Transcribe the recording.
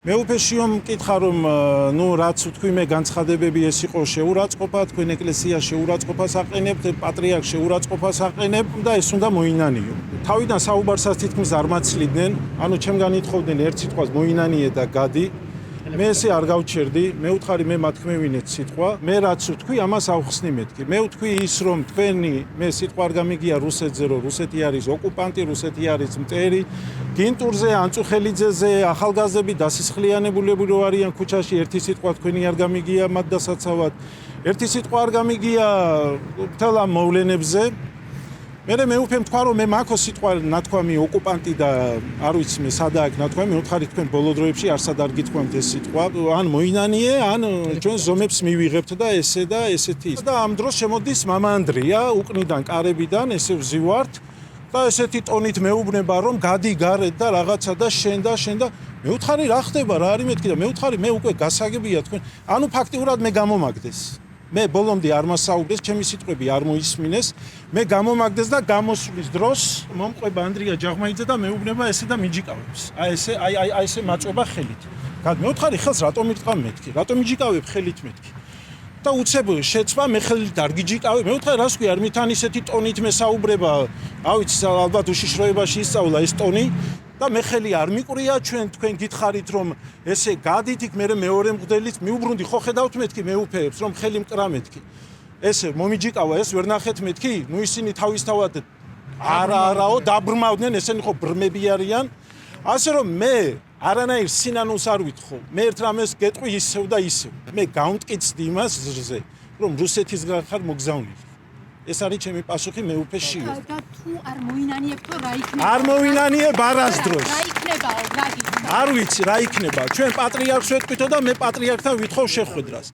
მეუფეშიო მკითხა რომ ნუ რაც თქვი მე განცხადებები ეს იყო შეურაცხყოფა თქვენ ეკლესია შეურაცხყოფას აყენებთ პატრიარქ შეურაცხყოფას აყენებ და ეს უნდა მოინანიო თავიდან საუბარსაც თითქმის არ მაცლიდნენ ანუ ჩემგან ითხოვდნენ ერთ სიტყვას მოინანიე და გადი მე ესე არ გავჩერდი მე ვთხარი მე მათქმევინეთ სიტყვა მე რაც ვთქვი ამას ავხსნი მეთქი მე ვთქვი ის რომ თქვენი მე სიტყვა არ გამიგია რუსეთზე რომ რუსეთი არის ოკუპანტი რუსეთი არის მტერი გინტურზე ანწუხელიძეზე ახალგაზრდები დასისხლიანებულები რო არიან ქუჩაში ერთი სიტყვა თქვენი არ გამიგია მათ დასაცავად ერთი სიტყვა არ გამიგია მთელ ამ მოვლენებზე მე უფემ თქვა რომ მე მაქო სიტყვა ნათქვამი ოკუპანტი და არ ვიცი მე სადა აქ ნათქვამი უთხარი თქვენ ბოლო დროებში არსად არ გითქვამთ ეს სიტყვა ან მოინანიე ან ჩვენ ზომებს მივიღებთ და ესე და ესეთი და ამ დროს შემოდის მამა ანდრია უკნიდან კარებიდან ესე ვზივართ და ესეთი ტონით მეუბნება რომ გადი გარეთ და რაღაცა და შენ და მე უთხარი რა ხდება რა არის მეთქი და მე უთხარი მე უკვე გასაგებია თქვენ ანუ ფაქტიურად მე გამომაგდეს მე ბოლომდე არ მასაუბრეს, ჩემი სიტყვები არ მოისმინეს, მე გამომაგდეს და გამოსვლის დროს მომყვება ანდრია ჯაღმაიძე და მეუბნება ესე და მიჯიკავებს. აი ესე მაწვება ხელით. მე ვთხარი ხელს რატომ ირტყა მეთქი? რატომ მიჯიკავებ ხელით მეთქი? და უცებ შეცვა მე ხელით არ გიჯიკავებ. მე ვთხარი რას ქვია, მით ან ისეთი ტონით მე საუბრება, ავიცი ალბათ უშიშროებაში ისწავლა ეს ტონი. და მე ხელი არ მიყვრია თქვენ გითხარით რომ ესე გადით იქ მე მეორე მღვდელიც მიუბრუნდი ხო ხედავთ მეთქი მეუფეებს რომ ხელი მკრა მეთქი ესე მომიჯიკავა ეს ვერ ნახეთ მეთქი ნუ ისინი თავისთავად არაო დაბრმავდნენ ესენი ხო ბრმები არიან ასე რომ მე არანაირ სინანულს არ ვითხოვ მე ერთ რამეს გეტყვი ისევ და ისევ მე გამტკიცდი იმას ზე რომ რუსეთის ხარ მოგზავნილი ეს არის ჩემი პასუხი მეუფეშიო. და თუ არ მოინანიებთო რა იქნება? არ მოვინანიებ არასდროს. რა იქნებაო, გადის? არ ვიცი რა იქნება. ჩვენ პატრიარქს ვეთქვითო და მე პატრიარქთან ვითხოვ შეხვედრას.